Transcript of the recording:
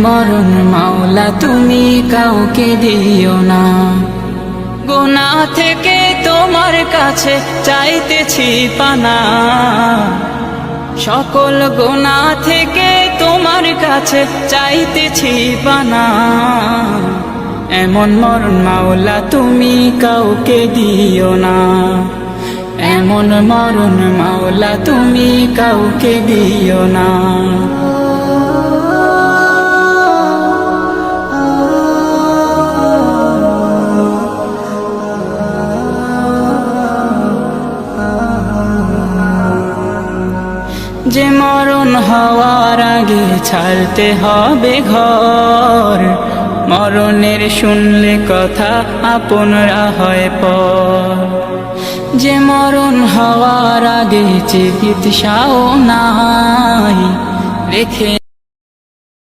মরণ মাওলা তুমি কাউকে দিও না। গুনাহ থেকে তোমার কাছে চাইতেছি পানা, সকল গুনাহ থেকে তোমার কাছে চাইতেছি পানা। এমন মরণ মাওলা তুমি কাউকে দিও না, এমন মরণ মাওলা তুমি কাউকে দিও না। যে মরণ হওয়ার আগে ছাড়তে হবে ঘর, মরণের শুনলে কথা আপনরা হয় পর। যে মরণ হওয়ার আগে চিকিৎসাও নাই, রেখে